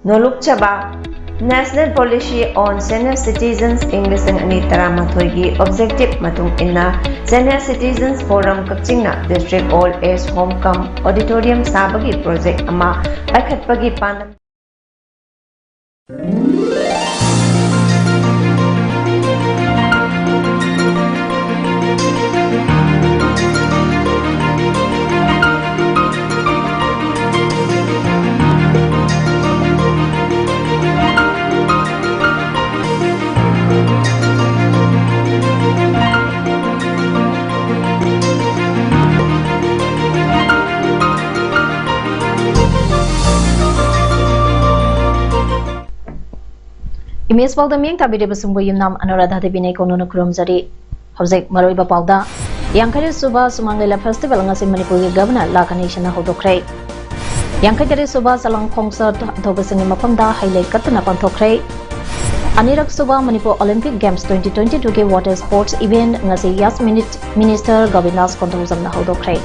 Noluk Chaba National Policy on Senior Citizens English and Anitara Mathoigi Objective Matung Inna Senior Citizens Forum Kapchingna District All Age Homecome Auditorium Sabagi Project Ama Pakhatpagi Pandam Imes Pauda Ming Tabide Basumbo Yunam Anuradha Bine Kono Kurumzari Hosek Maroiba Pauda Yankari Suba Sumangla Festival Ngasi Manipuri Governor Lakanation Hodokre Yankari Suba Salang Concert Tobasini Mapanda Highlight Katana Pantokre Anirak Suba Manipur Olympic Games 2022 ke Water Sports Event Ngasi Yas Minister Govindas Kontuzam Hodokre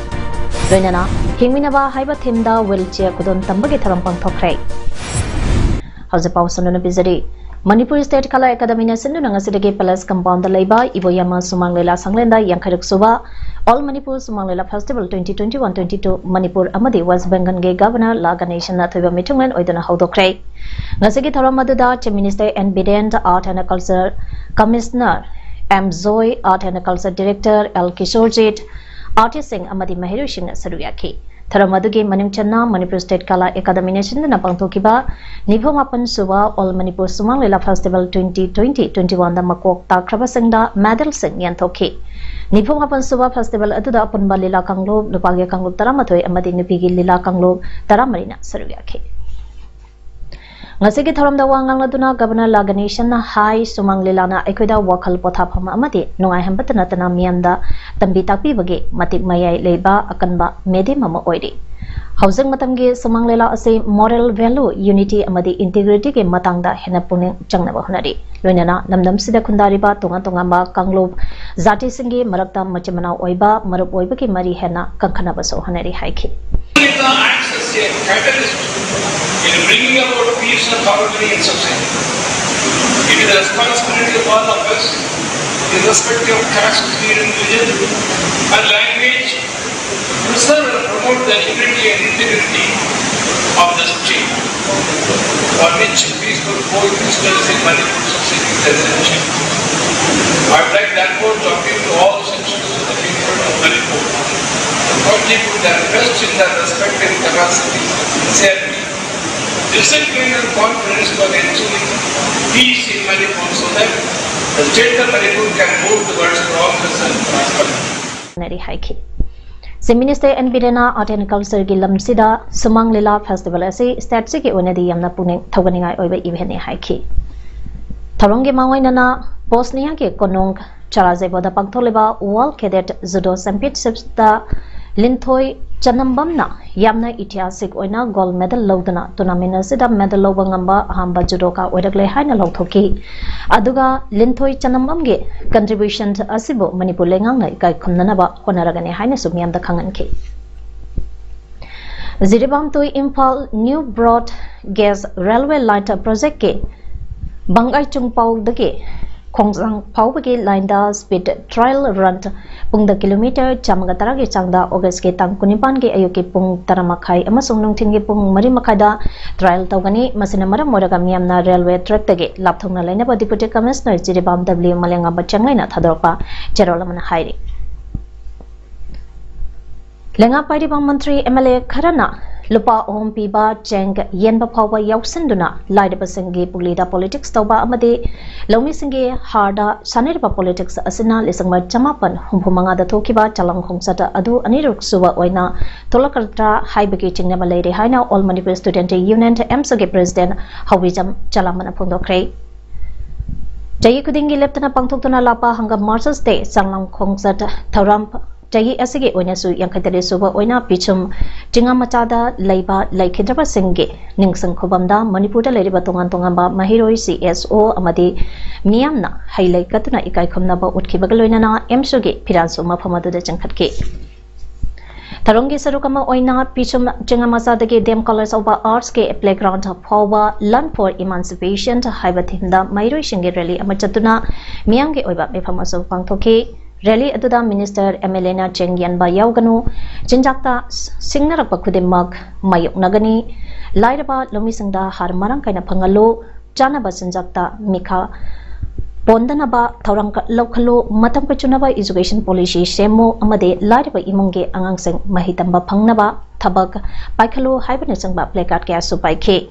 Renana Himinaba Haiba Thimda Wheelchair Kudon Tambagi Taram Pantokre Hose Pausanuna Bizari Manipur State Kala Academy na Sindu Nangasidagi Palace Compound Laiba Ivoyama Sumanglela Sanglenda Yankaruk Suba All Manipur Sumanglela Festival 2021-22 Manipur Amadi West Bengal Gay Governor Laga Nation Nathiba Mitunglen Oidana Hodokre Ngasigi Thoramaduda Chief Minister and Bident Art and Culture Commissioner M. Zoe Art and Culture Director L. Kishorjit Artist Singh Amadi Mahirushin Saruyaki Thoramadugi Manimchana Manipur State Kala Academy Nation Napangtokiba Nipomapan Suba All Manipur Sumanglela Festival 2020-21 da Makok Takrabasingda Medal Sing Yantoki Nipomapan Suba Festival Aduda Punba Lila Kanglob Nupagi Kanglob Taramatoi Amadi Nupigi Lila Kanglob Taramarina Saruyaki Ngasigi Thoram da Wangang Laduna Governor Laganation na High Sumanglela na Ekwida Wakal Pothapama Amadi Nungai Hambatana Tana Mianda Tambi Takpi Bagi Matik Mayai Leba Akanba Mede Mama Oidi Housing Matamgi Sumanglela Ase Moral Value Unity Amadi Integrity ke Matangda Henapuning Changnaba Hunari Lunana Namdam Sida Kundariba Tunga Tungamba Kanglob Zati Singi Marakta Machimana Oiba Marup Oibaki Mari Hena Kankanaba So Hanari Haiki in bringing about peace and harmony in society. It is the responsibility of all of us, irrespective of caste, creed, religion, and language, to preserve and promote the unity and integrity of the state, for which peaceful coexistence in Manipur society is essential. I would like therefore to appeal to all sections of the people of Manipur to contribute their best in their respective capacities, sincerely, discipline and confidence for ensuring peace in Manipur so that the state of Manipur can move towards progress and prosperity. Minister and Bidena Art and Culture Gilam Sida Sumanglela Festival Ase Statsiki Unadi Yamna Puning Toganinga over Ivene Haiki. Tarongi Mawainana Bosnia ke Konong Charazeboda Pantoliba Wall Cadet Zudo Sampit Sipsta Linthoi Chanambamna Yamna Itiasik Oina Gold Medal Lodana Tunamina Sida Medal Lobangamba Hamba Judoka Odagle Haina Lothoki Aduga Linthoi Chanambamge Contribution to Asibo Manipulenga Kai Kunanaba Honaragane Haina Sumiam the Kanganki Ziribam to Impal New Broad Gas Railway Lighter Project Bangai Chung Pau Dake Kongsang Paubagi Linda Speed Trial Run Pung the kilometer Chamagatara Changda August ke Tang Kunipan ke Ayuki Pung Taramakai Amasung Nungtingi Pung Marimakada Trial Togani Masinamara Moragamiamna Railway Track Tage Laptona Lena Deputy Commissioner Jiribam W Malanga Bachangana Thadopa Cherolamana Hairi Lenga Paidibam Mantri MLA Karana Lupa Om Piba Cheng Yenba Pawa Yausinduna Lida Basingi Pulida Politics Toba Amadi Lomi Singi Harda Sanirpa Politics Asina Lisangma Chamapan Humpumanga the Tokiba Chalang Hongsata Adu Aniruk Suba Oina Tolakarta Haibaki Chingnama Lady Haina All Manipur Student Union MSG President Hawijam Chalamana Pundokre Jayikudingi Leptana Pangtuna Lapa Hanga Marshals Day Salang Hongsata Tauramp Jayi Asigi Oinasu Yankatari Suba Oina Pichum Jinga Machada Laiba Laikidraba Singe Ningsang Kobamda Manipura Ladiba Tongan Tongamba Mahiroi CSO Amadi Miamna Hailai Katuna Ikai Komnaba Utkibagaloinana Msugi Piransu Mafamadu de Jankatke Tarungi sarukama oina pichum chingamasada Dem Colors of Arts ke playground phawa learn for emancipation haibathimda mairoi shingi rally amachatuna miyange oiba mefamaso pangthoki rally aduda minister MLA na chengyan ba yauganu jinjakta singnarakpa khudimak mayok nagani lairaba lomisingda har marang kaina phangalo chanaba sinjakta mikha Pondanaba Taurang Lokalo Matam Pachunaba education policy Semo Amade Lariba Imunge Angangseng Mahitamba Pangnaba Tabak Paikalo Hibernating Placard Gas Supaike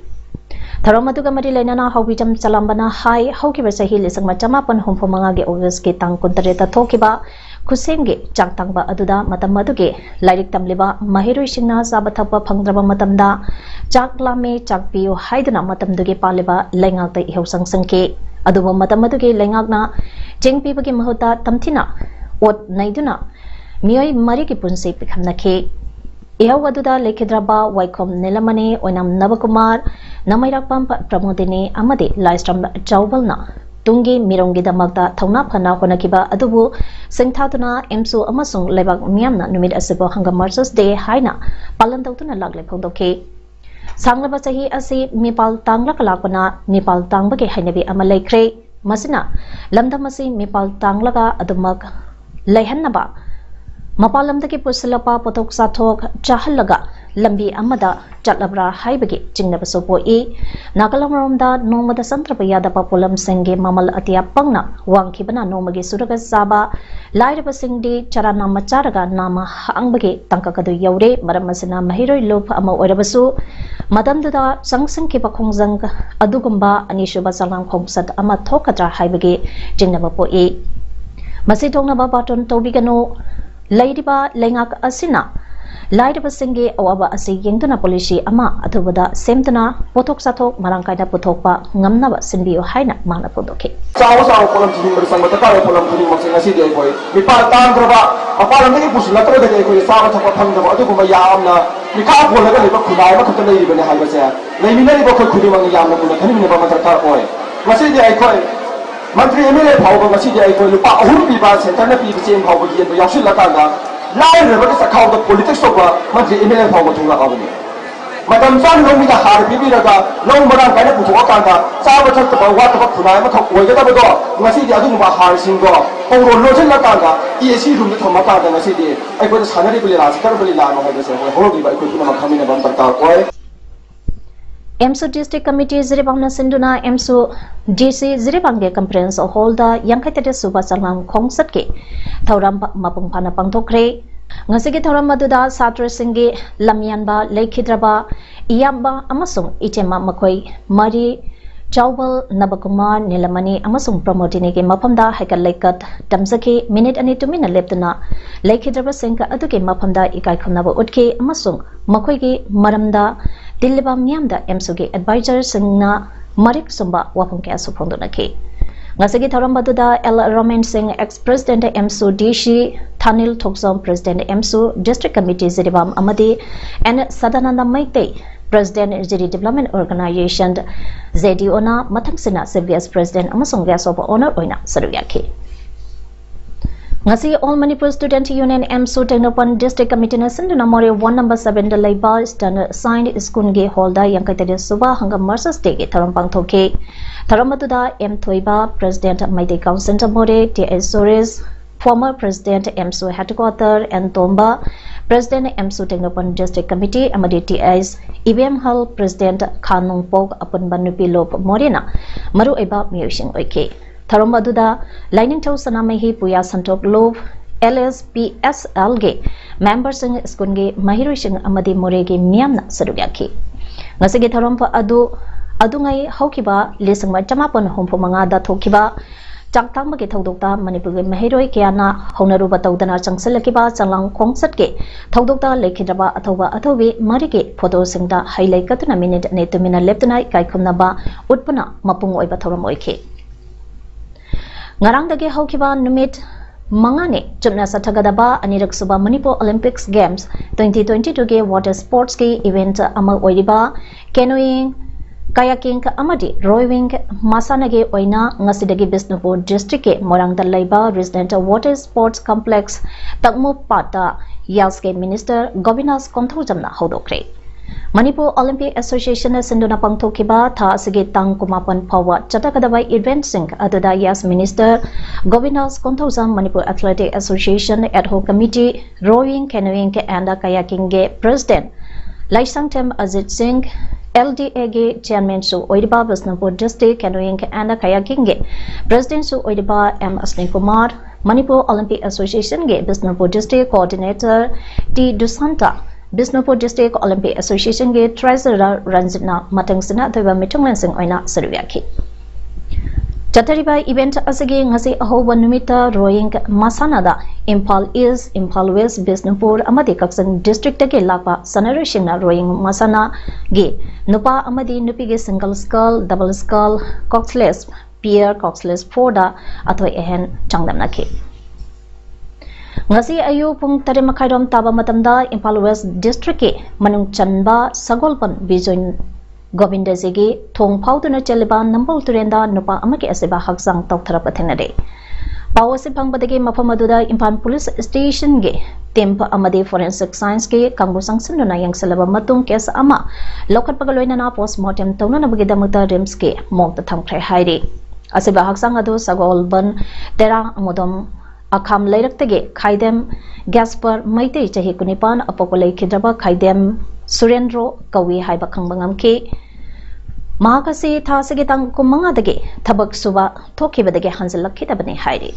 Taramaduga Marilena Hobitam Salambana High Hokiversa Hill is Machamapan Humpomanga Oveski Tang Kuntareta Tokiba Kusenge Changtangba Aduda Matamaduge Lirik Tamliba Mahiru Shina Sabatapa Pangraba Matamda Chaklame Chakpio Haidana Matamduge Paliba Lengata Hosang Sanke Aduba Matamaduge Lengagna Jengpibagi Mahota Tamtina Ot Naiduna Mioi Mariki Punse Pikamnake Ihawaduda Lekidraba Waikom Nilamane Onam Navakumar Namairakpam Pramodini Amadi Lystrom Chaubalna Tungi Mirongi Damagda Tauna Pana Konakiba Adubu Singtatuna Emsu Amasung Lebak Miamna Numid Asibo Hanga Marsus Day Haina Palandautuna Lagle Pondoke Sanglaba Sahi Asi Mipal Tangla Kalakona Mipal Tangbaki Hainabi Amalekre Masina Lamdamasi Mipal Tanglaga Adumak Lehanaba Mapalamdaki Pusilapa Potok Satok Chahalaga Lambi Amada Chatlabra Haibagi Chingnabasopo E Nagalamromda Nomada Santrapayada Papulam Senge Mamal Atia Pangna Wankibana Nomagi Suraga Saba Lairaba Singdi Charana Macharaga Nama Hangbagi Tankakadu Yaure Maramasina Mahiro Loop Ama Orabasu Madamduda Sangsang Kipakongzang Adugumba Anishuba Salang Kongsat Ama Tokatra Haibagi Chingnabapo E Masidong Baton Tobigano Ladiba Lengak Asina Lairaba Singi Awaba Asi Yengduna Policy Ama Atubada Semtuna Potok Satok Marangkaida Potokpa Ngamnaba Sinbio Haina Mana Podoke. Sawa polam sini bersama tekar polam sini masing nasi dia koi. Mipal tang berapa? Apa lagi pusul latar dia koi sawa tak paham dah. Aduh kumai yam na. Mikap pola kan lepas kudai mak kita lagi benda hal besar. Lagi mina lepas koi kudi mang yam na pula. Kini mina paman tekar koi. Masih dia koi. Menteri MLA pau masih dia koi lupa ahur piba sentan na piba jen pau bagian tu yang sulit latar dah. Lain lepas kita kau tu politik soba Menteri MLA pau betul lah kau ni. Madam San Long kita harap bibi raga Long merang kaya butuh akan dah. Sahabat kita bawa tempat kunai mak kau wajah tak betul. Masih dia tu numpak harap singgo. Orang lojen lah kan dah. Ia sih rumit sama kan dah masih dia. Aku tu sana dia beli lah. Sekarang beli lah macam tu. Orang biba aku tu nama kami nama bertahu koi. MSU District Committee Ziribangna Sinduna MSU DC Ziribangge Conference Holda yang kaitade Suba Salam Kongsat ke Thauram Mapung Pana Pangtokre Ngasigi Thauram Maduda Satra Singge Lamyanba Lekhidraba Iyamba Amasung Ichema Makoi Mari Chawbal Nabakumar Nilamani Amasung Promotini ke Mapamda Haikal Lekat Damsaki Minute Ani to Mina Leptuna Lekhidraba Singka Aduke Mapamda Ikai Khunaba Utke Amasung Makoi ke Maramda Diliba Miamda MSUG Advisor Singna Marik Sumba Wapung Kaya Supondunaki Ngasigi Tharambaduda L. Roman Singh ex-president MSU DC Thanil Thoksom president MSU District Committee Ziribam Amadi and Sadananda Maite President Ziri Development Organization ZDOna Mathangsina Vice President Amasung Guest of Honor Oina Saruyaki Ngasi All Manipur Student Union MSU Technopan District Committee na Sinduna More 1 number 7 the Labor Standard Signed Skunge Holda yang kaitade Suba hangam Marsas Day Tharampang Thoke Tharamatuda M Thoiba President Maite Council More T.S. Soris former President MSU Headquarter and Tomba President MSU Technopan District Committee Amadi T.S. IBM Hall President Khanung Pog Apun Banupi Lop Morena Maru Eba Miyoshin Oike Tharambaduda Lining Tow Sanamahi Puya Santok Love LSPSL ge members in Skunge Mahirushin Amadi Moregi Miamna Sarugyaki Ngasigi Tharampa Adungai Hokiba Lisangma Chamapon Humpo Mangada Tokiba Changtang Magi Thaudokta Manipur Mahiroi Kiana Honaruba Taudana Changsilakiba Chalang Kongsatke Thaudokta Lekhidraba Athoba Athobi Marike Photo Singda Highlight Katuna Minute Netumina Leptuna Kaikumnaba Utpana Mapung Oiba Thoram Oike Ngarangdagi Hokiba Numit Mangane Chumna Satagadaba Anirak Suba Manipur Olympics Games 2022 ge water sports ke event ama oiriba canoeing kayaking amadi rowing masanage oina ngasidagi Bisnupur district ke Morangda Laiba resident water sports complex Takmu Pata यासके minister Govindas कोंथौजमना हौदोक्रे Manipur Olympic association सिंधुना पांगथोखिबा था असगे तांग कुमापन फावा चटकदबा इवेंट सिंह अदुदा यास minister Govindas Konthoujam Manipur athletic association ad hoc committee rowing canoeing and kayaking के प्रेसिडेंट लाइसंगथेम अजित सिंह LDA के चेयरमैन सु ओइदिबा Bishnupur district canoeing and kayaking के प्रेसिडेंट सु ओइदिबा M Ashwini Kumar Manipur Olympic association के Bishnupur district coordinator T Dusanta Bishnupur district Olympic association के ट्रेजरर रंजना मतंगसना थोबा मिथुंगलेंसिंग ओइना सरुयाखी चतरिबा इवेंट असगे ngasi ahoba numita rowing masanada Impal East, Impal West, Bisnupur amadi Kaksang district ke lakpa sanarishina rowing masana ge nupa amadi nupi ge single scull, double scull, coxless, pair, coxless foda atoi ehen changdamna ke ngasi ayu pung tare makhairom taba matamda Impal West district ke manung chanba sagolpan bijoin Govind ji थोंग फाउदुना चलिबा नंबल तुरेंदा नुपा अमके असेबा हक्सांग तौथरप थेनरे पाव से फंगबदगे मफम अदुदा इम्फाल पुलिस स्टेशन गे टेम्प अमदे फोरेंसिक साइंस के कांगबु संगसनना यंगसलबा मतुंग केस अमा लौखटपग लोइनना पोस्टमार्टम तौननबगे दमता रिम्स के मोंग थंगख्रे हाइरे असेबा हक्सांग अदु सगोलबन तेरा अमोदम अखाम लैरक्तगे खाइदेम गैसपर मैते चही कुनिपान अपोकोलै खिद्रबा खाइदेम सुरेंद्रो कवि हाइबा खंगबंगम के महाकसी थासगे तंग कुमंगादगे थबक सुबा थोखिबदगे हंजलखिदबने हाइरे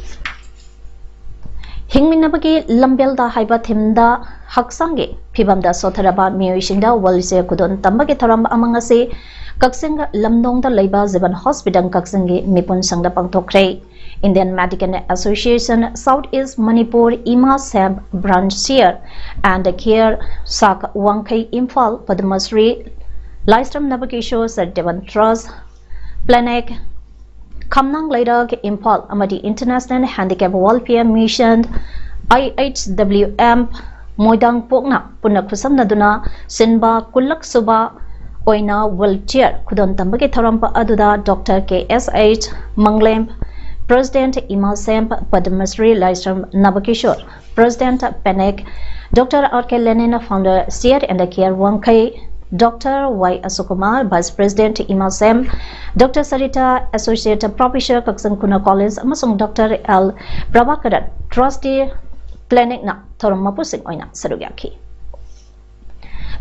हिंगमिनबगे लंबेलदा हाइबा थिमदा हक्सांगे फिबमदा सोथरबा मियोइसिंदा वलसे कुदोन तंबगे थरम अमंगसे कक्सिंग लमदोंगदा लैबा जीवन hospital कक्सिंगे मिपुन संगदा पंगथोख्रे Indian Medical Association Southeast Manipur Ima Sam Branch Chair and Care Sak Wangkai Imphal Padmasri Lystrom Navakishore Sardevan Trust Planek Kamnang Lairak Imphal Amadi International Handicap Welfare Mission IHWM Moidang Pokna Punakusam Naduna Sinba Kulak Suba Oina Wheelchair Kudon Tambake Tharampa Aduda Dr. KSH Manglem President Ima Semp Padmasri Lystrom Navakishore President Panek Dr. R.K. Lenin Founder Seer and Care Wangkai Dr. Y. Asukumar Vice President Ima Semp Dr. Sarita Associate Professor Kaksang Kuna College Amasung Dr. L. Prabhakaran Trustee Planek Na Thoramapusing Oina Sarugyaki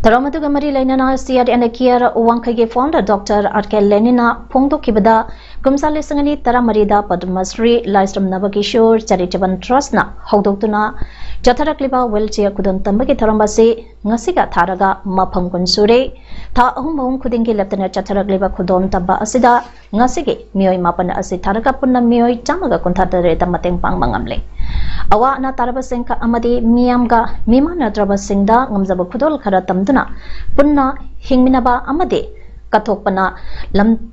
Taramatu Gamari Lenina Seer and Care Wangkai Founder Dr. R.K. Lenina Pongdo Kibada Kumsali Sangani Taramarida Padmasri Lystrom Navakishore Charitable Trust na Haudoktuna Jatharakliba Wheelchair Kudon Tambaki Tarambase Ngasiga Taraga Mapam Kunsure Ta Ahumum Kudingi Lieutenant Jatharakliba Kudon Tamba Asida Ngasigi Mioi Mapan Asi Taraka Puna Mioi Jamaga Kuntatare Tamateng Pang Mangamle Awa na Tarabasenka Amadi Miamga Mimana Drabasingda Ngamzaba Kudol Karatamduna Punna Hingminaba Amadi Katokpana Lam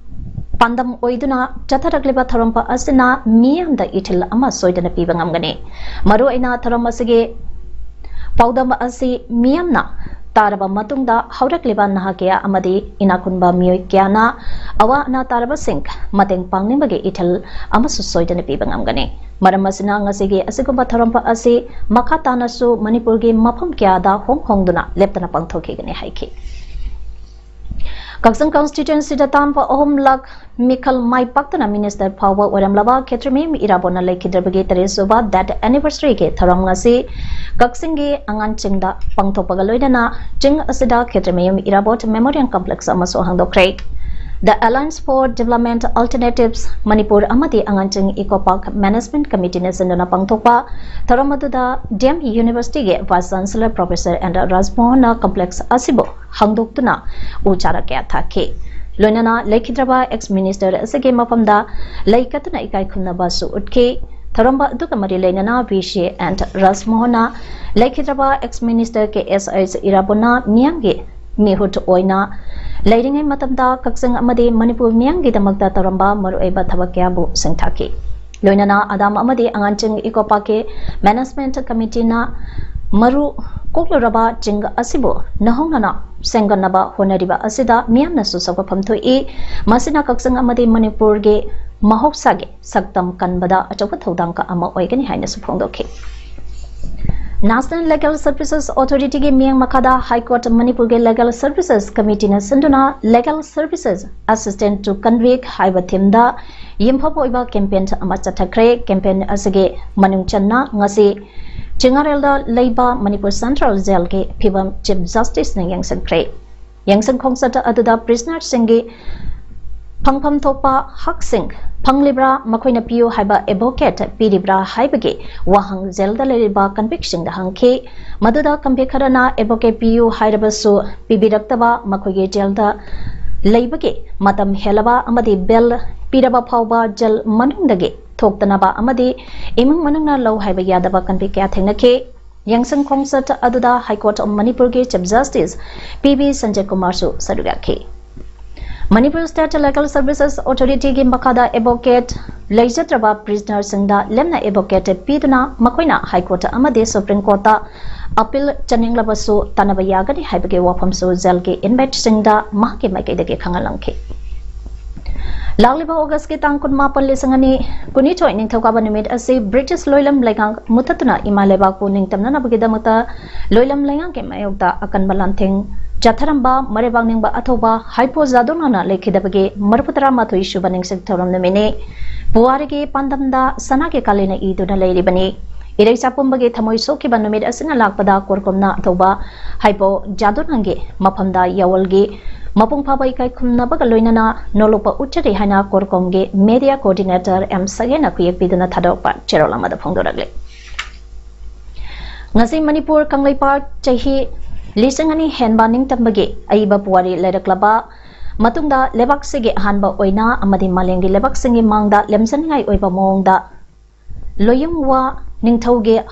Pandam oiduna Jatharakliba Tharampa Asina Miam the Itil Ama Soidana Pibangamgane Maru Ina Tharamasige PAODAM Asi Miamna Taraba Matunda Haurakliba Nahakea Amadi Inakunba Mioikiana Awa na Taraba Sink Mateng Pangnimage Itil Amasu Soidana Pibangamgane Maramasina Ngasige Asikuba Tharampa Asi Makatana Su Manipurgi Mapam Kiada Hong Kongduna Leptana Pangthoki Gane Haiki Kaksang constituency da tampa ohum lak Mikal Mai Paktana Minister Power Oramlaba Ketremim Irabona Lekidabage Teresuba that anniversary ke Tharam ngasi Kaksingi Angan Chingda Pangtopagaloidana Ching Asida Ketremim Irabot Memorial Complex Amaso Hangdokre The Alliance for Development Alternatives Manipur Amati Anganching Eco Park Management Committee Nesandana Pangtopa Tharamaduda DM University ge Vice Chancellor Professor and Rajmohana Complex Asibo Hangdoktuna Uchara Kya Thake Loinana Lekidraba ex-minister Asage Mapamda Laikatuna Ikai Kunaba Su Utke Tharamba Dukamari Lainana Vishe and Rajmohana Lekidraba ex-minister KSH Irabona Miyange Mihut Oina Lairing Matamda Kaksang Amadi Manipur Miyangi Damakta Taramba Marueba Tabakyabu Singtaki Loinana Adam Amadi Anganching Ikopake Management Committee na Maru Kokloraba Jing Asibo Nahongana Senganaba Honariba Asida Miamna Susaka Pamtoi Masina Kaksang Amadi Manipur ge Mahoksage Saktam Kanbada Achoka Thodanka Ama Oigani Highness Pondoki National Legal Services Authority ki miyang makada High Court Manipur ke Legal Services Committee na sinduna Legal Services Assistant to Convict haiba thimda yimphabo iba campaign ama chathakre campaign asage manung channa ngasi Chingarelda Leiba Manipur Central Jail ke phibam Chief Justice na yangsan kre yangsan khongsata aduda prisoner singi Pangpam Thopa Hak Singh Panglibra Makoina Pio Haiba Advocate Piribra Haibage Wahang Zelda Leriba Conviction the Hanke Maduda Kampekarana Advocate Pio Haibasu Pibidaktaba Makoye Jelda Leibage Matam Helaba Amadi Bell Piraba Pauba Jel Manundage Toktanaba Amadi Imang Manuna Low Haiba Yadaba Kanpika Tenake Yangsan Concert Aduda High Court of Manipur Chief Justice PB Sanjay Kumar Su Sadugaki Manipur State Legal Services Authority ki makada advocate leijatraba prisoner singda lemna advocate piduna makoina High Court amade Supreme Court appeal chaninglabasu tanaba yagani haibage wafam su jail ki inmate singda mahke maikaidage khangalangki Lagliba August ki tang kunma palle sangani kuni choi ning thokaba nimit ase British loilam lengang mutatuna imaleba ku ning tamna nabagi damata loilam lengang ke mayokta akan balanthing Jatharamba Marebang Ningba Athoba Hypo Zadonana Lekidabage Marputara Matui Shubaning Sectorum Namine Buarigi Pandamda Sanake Kalina Iduna Lady Bani Ire Sapumbage Tamoi Soki Banamid Asina Lakpada Korkomna Athoba Hypo Jadonange Mapamda Yawalgi Mapung Papa Ikai Kumnabagaloinana Nolopa Uchari Hana Korkomge Media Coordinator M Sagena Kuyak Pidana Tadopa Cherolama the Pondoragle Ngasi Manipur Kanglai Park Chahi Lisangani Henbaning Tambage, Aiba Puari Ledaklaba, Matunda Lebak Sige Hanba Oina, Amadi Malengi Lebak Singi Mangda, Lemsangai Oiba Monda, Loyumwa Ningtoge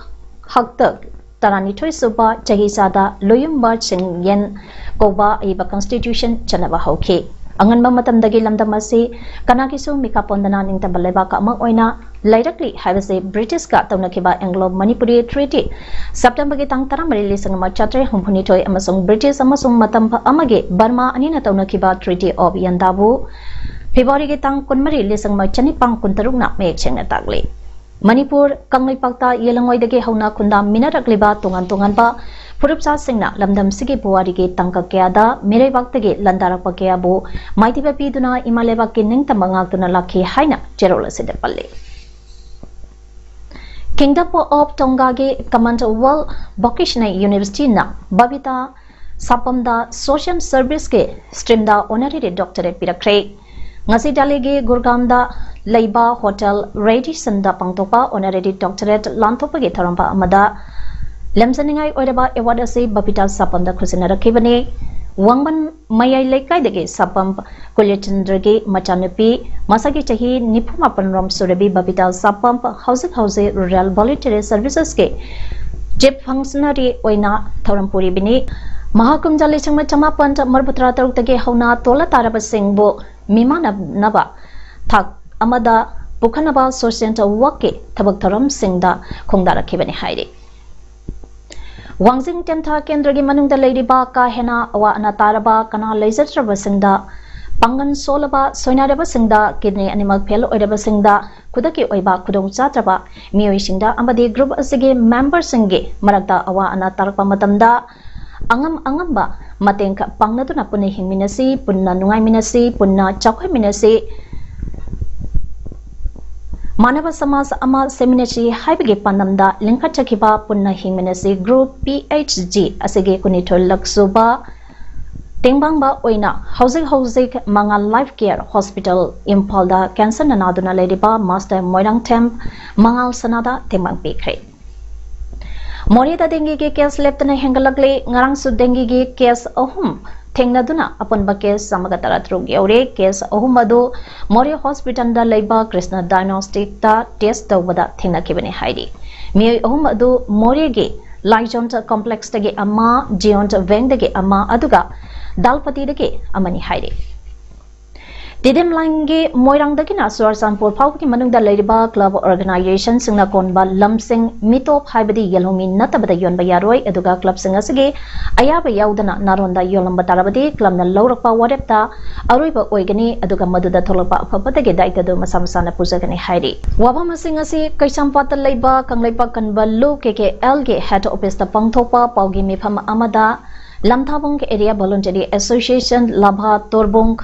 Hakta, Tarani Toisuba, Chahisada, Loyumba Sing Yen, Goba Aiba Constitution, Chanaba Hoke. Angan Mamatamdagi Lamdamasi, Kanakisu Mikapondana Ningtabaleba Kamang Oina, Directly Havase British Gat Tonakiba Anglo Manipuri Treaty, September Gitang Taramari Lisangama Chatre Humpunitoy Amasung British Amasung Matampa Amage, Burma Anina Tonakiba Treaty of Yandabu, February Gitang Kunmari Lisangma Chanipang Kuntarugna Make Chenatagli. Manipur, Kanglai Pakta Yelangoy de Hauna Kunda Minaragliba Tungan Pa, Purupsa Singna Lamdam Sigi Puarigi Tanka Keada, Mire Baktage Landarapa Keabu, Mighty Piduna Imaleva Kining Tamangakuna Laki Haina, Jerola Sidepale. Kingdom of Tongage Command World Vocational University na Babita Sapamda Social Service ke Streamda Honorary Doctorate Pirakre Ngasi Dalege Gurgamda Leiba Hotel Radisson da Pangtopa Honorary Doctorate Lantopa ge Tharampa Amada Lemsaningai Oidaba Award ase Babita Sapamda Krusina Rakibane Wangman Mayai Lekai dege Sapam Kulitindrage Machanupi Masagi Chahi Nipuma Panrom Surabi Babita Sapam House Rural Voluntary Services ke Jip Functionary Oina Tharampuri Bini Mahakum Jali Changma Chama Panta Marbutra Taruktage Hauna Tola Taraba Singbo Mimana Naba Thak Amada Pukanaba Source Center Wake Tabak Taram Singda Kongdara Kibani Haidi Wangzing Tenta Kendragi Manungda Lady Baka Hena Awa Anataraba Kana Lasertraba Singda Pangan Solaba Soinaraba Singda Kidney Animal Pelo Oidaba Singda Kudaki Oiba Kudong Chatraba Mio Singda Amadi Group Asige Member Singe Maragda Awa Anatarpa Matamda Angamba Matenka Pangnatuna Pune Himinasi Punna Nungai Minasi Punna Chakwe Minasi Manava Samas Ama Seminachi Haibige Pandamda Linka Chakiba Punna Himinasi Group PHG Asige Kunito Laksuba Tingbangba Oina Housing Manga Life Care Hospital Impalda Cancer Nanaduna Ladiba Master Moirang Temp Mangal Sanada Timbang Pikre Morida Dengi ke case leptana Hengalagli Ngarang Su Dengi ke case Ohum Tengnaduna upon Bakes Samagatara Trug Yaure case Ohumadu Moria Hospital da Leiba Krishna Diagnostic da Test Wada Tina Kibani Heidi Mio Ohumadu Moriage Lyjont Complex Dege Ama Giont Veng Dege Ama Aduga Dalpati Dege Amani Heidi Tidem Lange Moirangdakina Suarsanpur Pauki Manunda Ladybug Club Organization Singna Konba Lumsing Mitop Hybidi Yelhomi Natabada Yon Bayaroi Eduga Club Singasigi Ayaba Yaudana Naronda Yolamba Tarabadi Club na Lorapa Wadepta Aruiba Oigani Eduga Maduda Tolapa Papatagi Daitadu Masamsana Pusagani Heidi Wabama Singasi Kaisampata Laiba Kanglaipa Kanba Lu Keke Elge Head Office the Pangtopa Paugi Mipam Amada Lamtabung Area Voluntary Association Labha Torbung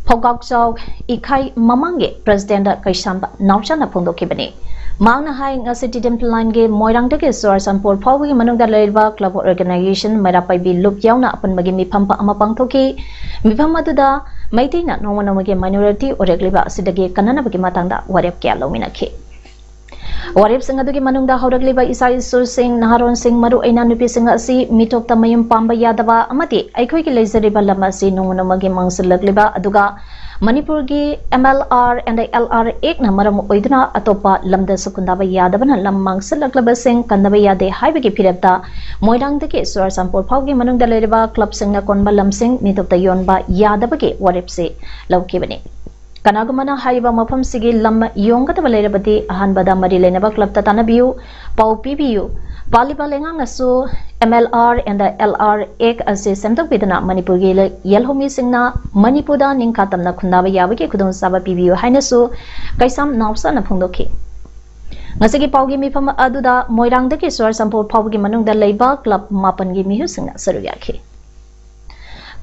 Pogak Chowk Ikai Mamange President Kaisamba Nauchana Pondokibani Mangna Hai ngasi Tidem Lange Moirangdake Suarsanpur Paugi Manungda Ladybug Club Organization Marapai bi Lup Yauna Apan Magi Mipampa Amapangtoki Mipamaduda Maitina Nomanamage Minority Oregliba Sidagi Kanana Bagi Matanda Warep Kya Lominaki Warip Singadugi Manungda Hodagliba Isai Sur Singh Naharon Singh Maru Aina Nupi Singh Asi Mitop Tamayum Pamba Yadaba Amati Aikoi Lazariba Lamasi Nomanamagi Mangsilagliba Aduga Manipur gi MLR and LR ek na maram oiduna atopa lamda sukundaba yadabana lamang silaglaba sing kandaba yade haibagi pirapta moirang deke Suarsanpur Paugi Manungda Ladybug Club sing na konba lamsing mitopta yonba yadabagi waripse laukibani Kanagumana haiba mafam sigi lam yonggataba lerabati ahanbada mari lenaba club tatanabiu pau PBU Paliba lengang nasu MLR and the LR ek ase semtok bidana Manipur gi yelhomi singna Manipuda ningkatam na khundaba yabagi kudung saba PBU hainasu kaisam nausa na phungdoki ngasigi paugi mifam aduda moirangdaki Suarsanpur Paugi Manungda Ladybug Club mapan gi mihu singna saruyaki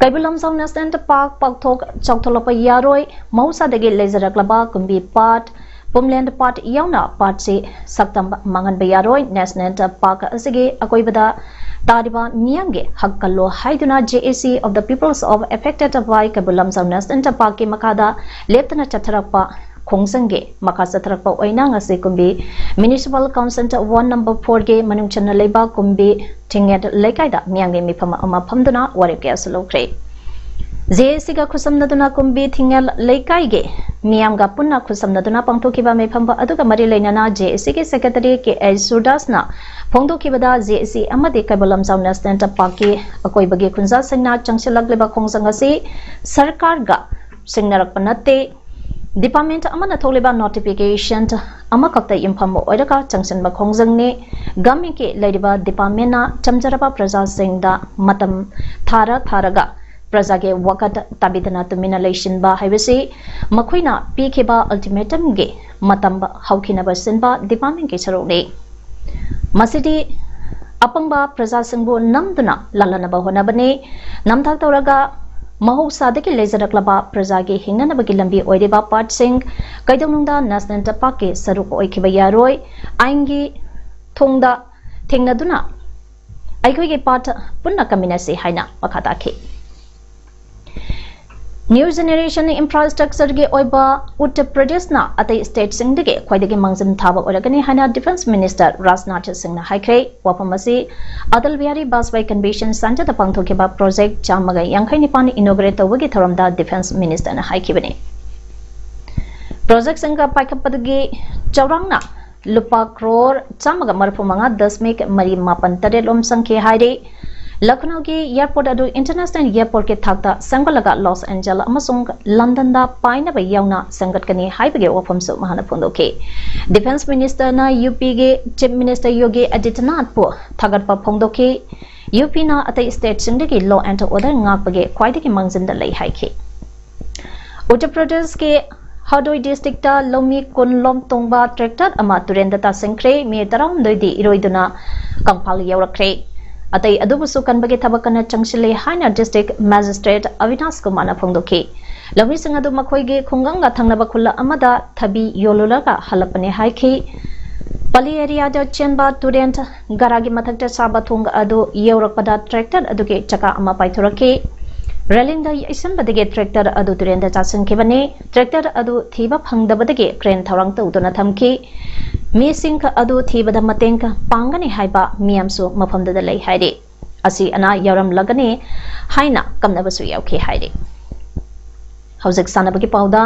Kaibulam Sound National Park Pakthok Chauktholapa Yaroi Mausa dagi Lazaraklaba Kumbi Part Pumland Part Yauna Part se Saktam Mangan Bayaroi National Park Asigi Akoibada Tariba Niange Hakkallo Haiduna JAC of the Peoples of Affected by Kaibulam Sound National Park Makada Leptana Chatharapa Khongsange Makasatrakpa Oina ngasi kumbi Municipal Council 1 number 4 ge manungchana leiba kumbi Tinget Lekaida Miange Mipama Ama Pamduna Waripya Salokre JAC ga Khusamnaduna kumbi Tingel Lekaige Miamga Punna Khusamnaduna Pangtokiba Mipamba Aduga Mari Lainana JAC ge Secretary K.A. Surdasna Pongtokibada JAC Amadi Kaibulam Sound National Park ge Akoibagi Khunsa Singna Changsilagleba Khongsangasi Sarkar ga Singnarak Panate Department Amana Toliba notification Amakakta Impamo Oidaka Junction Bakongjangni Gamiki Ladybug Department na Chamjaraba Praja Singda Matam Thara Tharaga Prajage Wakat Tabidana Tumina Laishin Ba Haibasi Makwina Pikiba Ultimatum Ge Matamba Haukina Basinba Department Ke Charone Masidi Apangba Praja Singbu Namduna Lalanaba Honabane Namtak Toraga Mahousadaki Lazaraklaba Prajagi Hinganabagi Lambi Oideba Part Sing Kaidonunda National Tapaki Saruk Oikibayaroi Aingi Tongda Tingnaduna Aikogi Part Punna Kaminasi Haina Makataki New Generation Infrastructure ge Oiba Uttar Pradesh na Atai State Sing de Kwaidagi Mangzam Thaba Oragani Haina Defense Minister Rajnath Singh na Haikre Wapamasi Adal Bihari Bajpai Convention Center the Pangthokiba Project Chamaga Yankai Nipan inaugurate Wagi Tharamda Defense Minister na Haikibani Project Singha Paikapadagi Chaurangna Lupa Crore Chamaga Marfumanga Dasmik Mari Mapan Tadelom Sankhe Haide Lucknow ki airport adu international airport ke thakta sangalaga Los Angeles amasung London da paina ba yauna sangatkani haibage wafam su mahana phondoke Defense Minister na UP ge Chief Minister Yogi Adityanath po thagatpa phondoke UP na atai state singdagi law and order ngakpage khwaidagi mangjinda lei haike Uttar Pradesh ke Hadoi district ta Lomi Kunlom Tongba tractor ama turenda ta singkre me taram doidi iroiduna Kampal yaurakre Atai adubusu kanbagi thabakana changshile haina district magistrate Avinash Kumana phongdoki Lami singadu makhoigi khunganga thangnaba khulla amada thabi yolulaga halapane haiki Pali area da chenba turent garagi mathakta saba thung adu yeurakpada tractor aduke chaka ama paithoraki Railing da isanbadage tractor adu turenda chasankibane tractor adu thiba phangdabadage crane thawrang tawduna thamki Mi singka adu thibada matengka pangani haiba miamsu mafamda lei haide asi ana yaram lagane haina kamnabasu yauke haide Haujik sanabagi pauda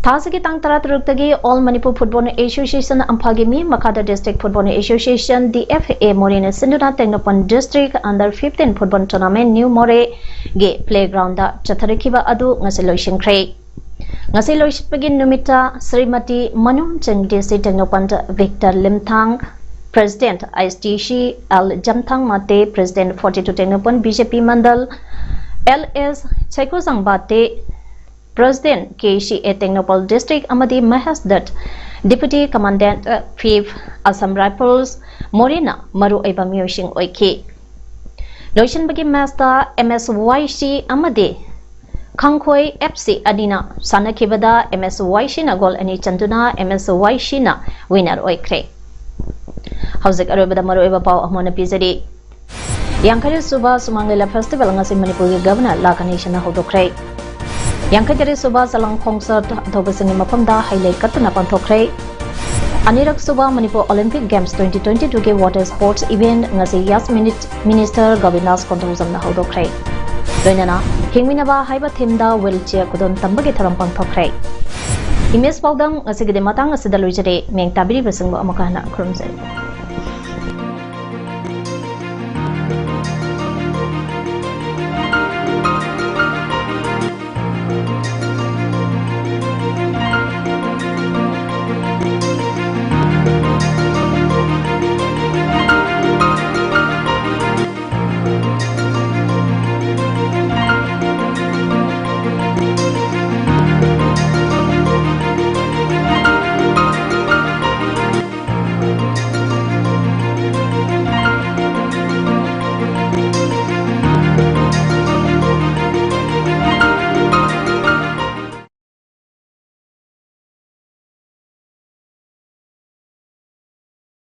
Thasagi tang taraturuktage All Manipur Football Association Amphagi mi Makata District Football Association DFA Morena Sinduna Tengnopan District Under 15 Football Tournament New More ge playground da chatharikiba adu ngasiloishin khrei ngasi loisipagi numita Srimati Manum Chengdi si Teknopan Victor Limthang President ISTC Al Jamthang Mate President 42 Teknopan BJP Mandal LS Chaikosang Bate President KCA Teknopal District Amadi Mahas Dutt Deputy Commandant 5th Assam Rifles Morena Maru Aiba Myoshing Oiki Loishan Bagi Master MSYC Amadi Kangkhoi FC Adina Sana Kibada MSYC na gol ani Chanduna MSYC na winner Oikre Hauzik Arabada Maru Aiba Pau Amona Pizadi Yankari Suba Sumangila Festival ngasi Manipur Governor Lakanisha na Hodokre Yankari Suba Salang Concert Thobasingi Mapamda highlight katuna panthokre Anirak Suba Manipur Olympic Games 2022 ke water sports event ngasi Yas Minister Gavinas Kontruzam na Hodokre Doinana Hingminaba haiba themda wheelchair kudon tambagi tharam panthokre Image Paudam ngasi gide matang ngasi dalujare meng tabiri besungbo amakana krumse